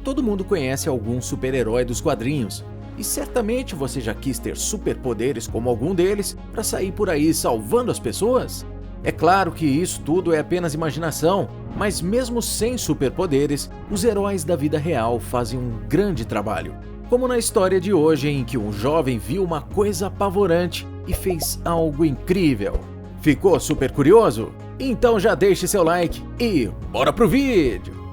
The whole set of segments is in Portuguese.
Todo mundo conhece algum super-herói dos quadrinhos, e certamente você já quis ter superpoderes como algum deles para sair por aí salvando as pessoas. É claro que isso tudo é apenas imaginação, mas mesmo sem superpoderes, os heróis da vida real fazem um grande trabalho. Como na história de hoje, em que um jovem viu uma coisa apavorante e fez algo incrível. Ficou super curioso? Então já deixe seu like e bora pro vídeo!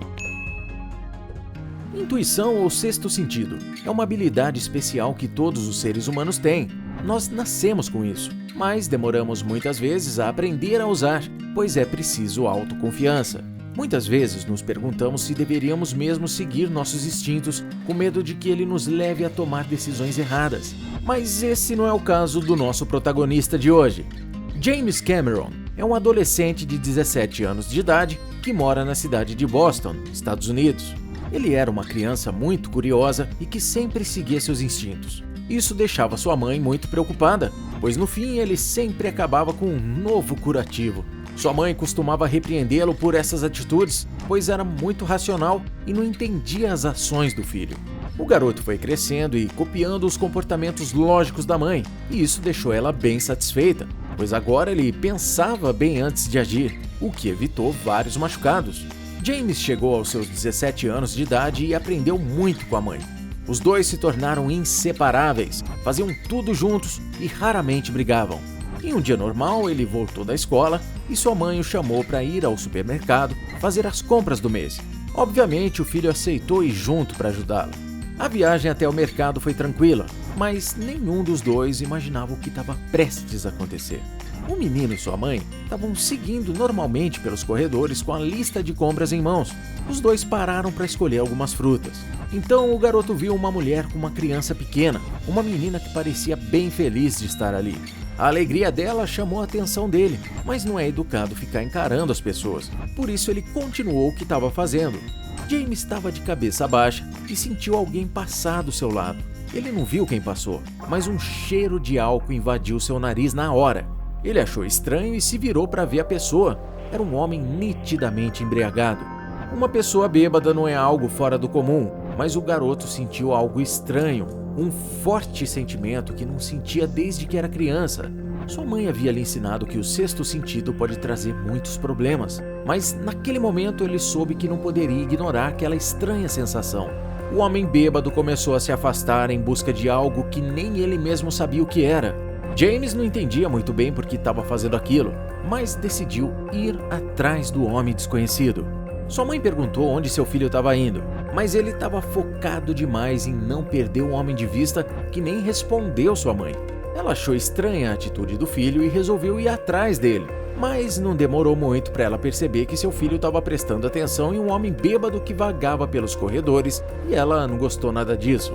Intuição ou sexto sentido é uma habilidade especial que todos os seres humanos têm. Nós nascemos com isso, mas demoramos muitas vezes a aprender a usar, pois é preciso autoconfiança. Muitas vezes nos perguntamos se deveríamos mesmo seguir nossos instintos, com medo de que ele nos leve a tomar decisões erradas. Mas esse não é o caso do nosso protagonista de hoje. James Cameron é um adolescente de 17 anos de idade que mora na cidade de Boston, Estados Unidos. Ele era uma criança muito curiosa e que sempre seguia seus instintos. Isso deixava sua mãe muito preocupada, pois no fim ele sempre acabava com um novo curativo. Sua mãe costumava repreendê-lo por essas atitudes, pois era muito racional e não entendia as ações do filho. O garoto foi crescendo e copiando os comportamentos lógicos da mãe, e isso deixou ela bem satisfeita, pois agora ele pensava bem antes de agir, o que evitou vários machucados. James chegou aos seus 17 anos de idade e aprendeu muito com a mãe. Os dois se tornaram inseparáveis, faziam tudo juntos e raramente brigavam. Em um dia normal, ele voltou da escola e sua mãe o chamou para ir ao supermercado fazer as compras do mês. Obviamente, o filho aceitou ir junto para ajudá-lo. A viagem até o mercado foi tranquila, mas nenhum dos dois imaginava o que estava prestes a acontecer. O menino e sua mãe estavam seguindo normalmente pelos corredores com a lista de compras em mãos. Os dois pararam para escolher algumas frutas. Então o garoto viu uma mulher com uma criança pequena, uma menina que parecia bem feliz de estar ali. A alegria dela chamou a atenção dele, mas não é educado ficar encarando as pessoas, por isso ele continuou o que estava fazendo. James estava de cabeça baixa e sentiu alguém passar do seu lado. Ele não viu quem passou, mas um cheiro de álcool invadiu seu nariz na hora. Ele achou estranho e se virou para ver a pessoa. Era um homem nitidamente embriagado. Uma pessoa bêbada não é algo fora do comum, mas o garoto sentiu algo estranho, um forte sentimento que não sentia desde que era criança. Sua mãe havia lhe ensinado que o sexto sentido pode trazer muitos problemas, mas naquele momento ele soube que não poderia ignorar aquela estranha sensação. O homem bêbado começou a se afastar em busca de algo que nem ele mesmo sabia o que era. James não entendia muito bem por que estava fazendo aquilo, mas decidiu ir atrás do homem desconhecido. Sua mãe perguntou onde seu filho estava indo, mas ele estava focado demais em não perder o homem de vista que nem respondeu sua mãe. Ela achou estranha a atitude do filho e resolveu ir atrás dele, mas não demorou muito para ela perceber que seu filho estava prestando atenção em um homem bêbado que vagava pelos corredores e ela não gostou nada disso.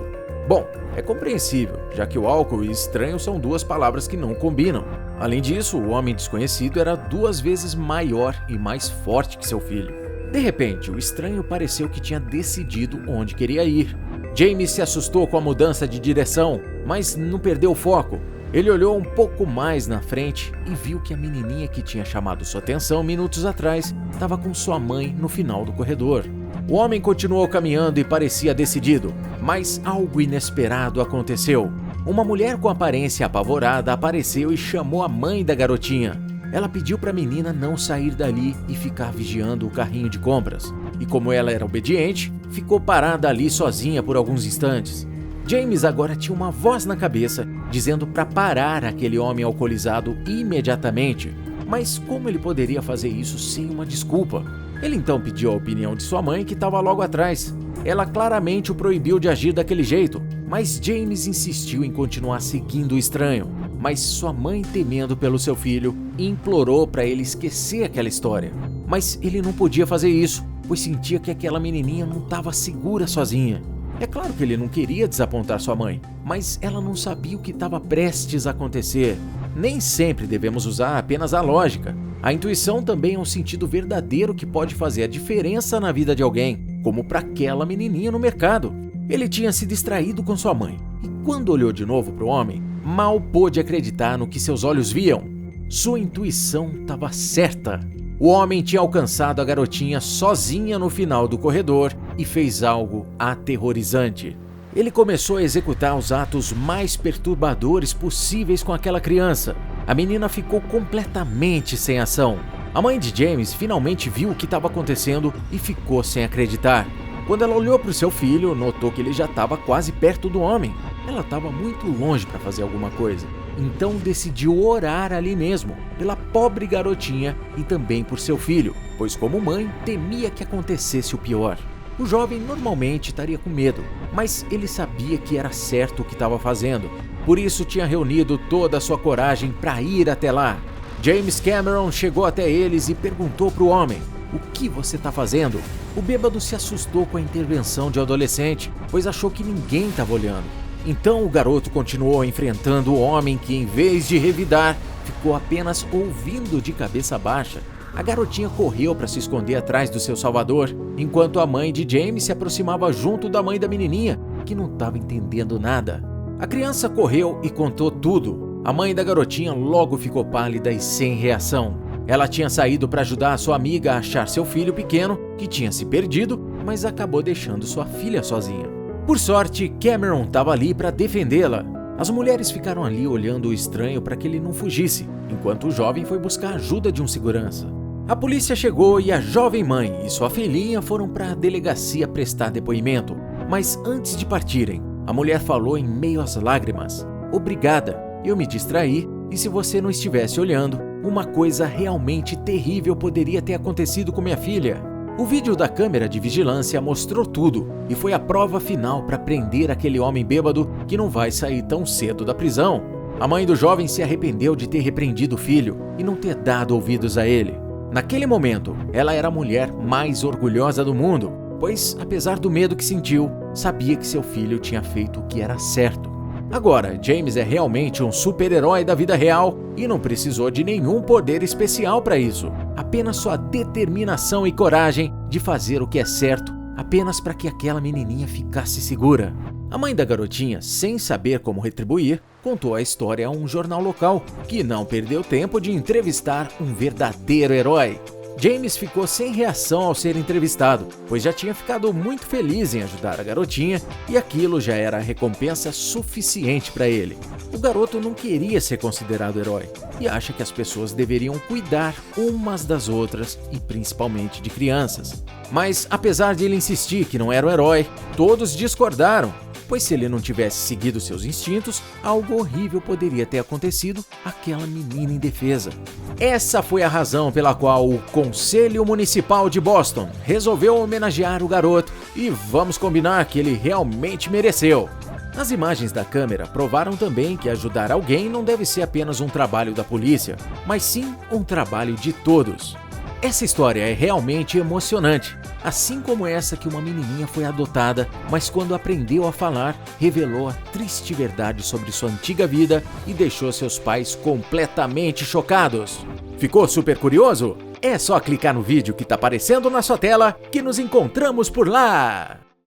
Bom, é compreensível, já que o álcool e estranho são duas palavras que não combinam. Além disso, o homem desconhecido era 2 vezes maior e mais forte que seu filho. De repente, o estranho pareceu que tinha decidido onde queria ir. James se assustou com a mudança de direção, mas não perdeu o foco. Ele olhou um pouco mais na frente e viu que a menininha que tinha chamado sua atenção minutos atrás estava com sua mãe no final do corredor. O homem continuou caminhando e parecia decidido, mas algo inesperado aconteceu. Uma mulher com aparência apavorada apareceu e chamou a mãe da garotinha. Ela pediu para a menina não sair dali e ficar vigiando o carrinho de compras. E como ela era obediente, ficou parada ali sozinha por alguns instantes. James agora tinha uma voz na cabeça dizendo para parar aquele homem alcoolizado imediatamente. Mas como ele poderia fazer isso sem uma desculpa? Ele então pediu a opinião de sua mãe, que estava logo atrás. Ela claramente o proibiu de agir daquele jeito, mas James insistiu em continuar seguindo o estranho. Mas sua mãe, temendo pelo seu filho, implorou para ele esquecer aquela história. Mas ele não podia fazer isso, pois sentia que aquela menininha não estava segura sozinha. É claro que ele não queria desapontar sua mãe, mas ela não sabia o que estava prestes a acontecer. Nem sempre devemos usar apenas a lógica. A intuição também é um sentido verdadeiro que pode fazer a diferença na vida de alguém, como para aquela menininha no mercado. Ele tinha se distraído com sua mãe, e quando olhou de novo para o homem, mal pôde acreditar no que seus olhos viam. Sua intuição estava certa. O homem tinha alcançado a garotinha sozinha no final do corredor e fez algo aterrorizante. Ele começou a executar os atos mais perturbadores possíveis com aquela criança. A menina ficou completamente sem ação. A mãe de James finalmente viu o que estava acontecendo e ficou sem acreditar. Quando ela olhou para o seu filho, notou que ele já estava quase perto do homem. Ela estava muito longe para fazer alguma coisa. Então decidiu orar ali mesmo, pela pobre garotinha e também por seu filho, pois como mãe temia que acontecesse o pior. O jovem normalmente estaria com medo, mas ele sabia que era certo o que estava fazendo. Por isso tinha reunido toda a sua coragem para ir até lá. James Cameron chegou até eles e perguntou para o homem: "O que você está fazendo?" O bêbado se assustou com a intervenção de um adolescente, pois achou que ninguém estava olhando. Então o garoto continuou enfrentando o homem que, em vez de revidar, ficou apenas ouvindo de cabeça baixa. A garotinha correu para se esconder atrás do seu salvador, enquanto a mãe de James se aproximava junto da mãe da menininha, que não estava entendendo nada. A criança correu e contou tudo. A mãe da garotinha logo ficou pálida e sem reação. Ela tinha saído para ajudar a sua amiga a achar seu filho pequeno, que tinha se perdido, mas acabou deixando sua filha sozinha. Por sorte, Cameron estava ali para defendê-la. As mulheres ficaram ali olhando o estranho para que ele não fugisse, enquanto o jovem foi buscar a ajuda de um segurança. A polícia chegou e a jovem mãe e sua filhinha foram para a delegacia prestar depoimento. Mas antes de partirem, a mulher falou em meio às lágrimas: "Obrigada, eu me distraí e se você não estivesse olhando, uma coisa realmente terrível poderia ter acontecido com minha filha." O vídeo da câmera de vigilância mostrou tudo e foi a prova final para prender aquele homem bêbado que não vai sair tão cedo da prisão. A mãe do jovem se arrependeu de ter repreendido o filho e não ter dado ouvidos a ele. Naquele momento, ela era a mulher mais orgulhosa do mundo, pois, apesar do medo que sentiu, sabia que seu filho tinha feito o que era certo. Agora, James é realmente um super-herói da vida real e não precisou de nenhum poder especial para isso. Apenas sua determinação e coragem de fazer o que é certo, apenas para que aquela menininha ficasse segura. A mãe da garotinha, sem saber como retribuir, contou a história a um jornal local, que não perdeu tempo de entrevistar um verdadeiro herói. James ficou sem reação ao ser entrevistado, pois já tinha ficado muito feliz em ajudar a garotinha e aquilo já era a recompensa suficiente para ele. O garoto não queria ser considerado herói e acha que as pessoas deveriam cuidar umas das outras e principalmente de crianças. Mas apesar de ele insistir que não era um herói, todos discordaram, pois se ele não tivesse seguido seus instintos, algo horrível poderia ter acontecido àquela menina indefesa. Essa foi a razão pela qual o Conselho Municipal de Boston resolveu homenagear o garoto e vamos combinar que ele realmente mereceu. As imagens da câmera provaram também que ajudar alguém não deve ser apenas um trabalho da polícia, mas sim um trabalho de todos. Essa história é realmente emocionante, assim como essa que uma menininha foi adotada, mas quando aprendeu a falar, revelou a triste verdade sobre sua antiga vida e deixou seus pais completamente chocados. Ficou super curioso? É só clicar no vídeo que está aparecendo na sua tela que nos encontramos por lá!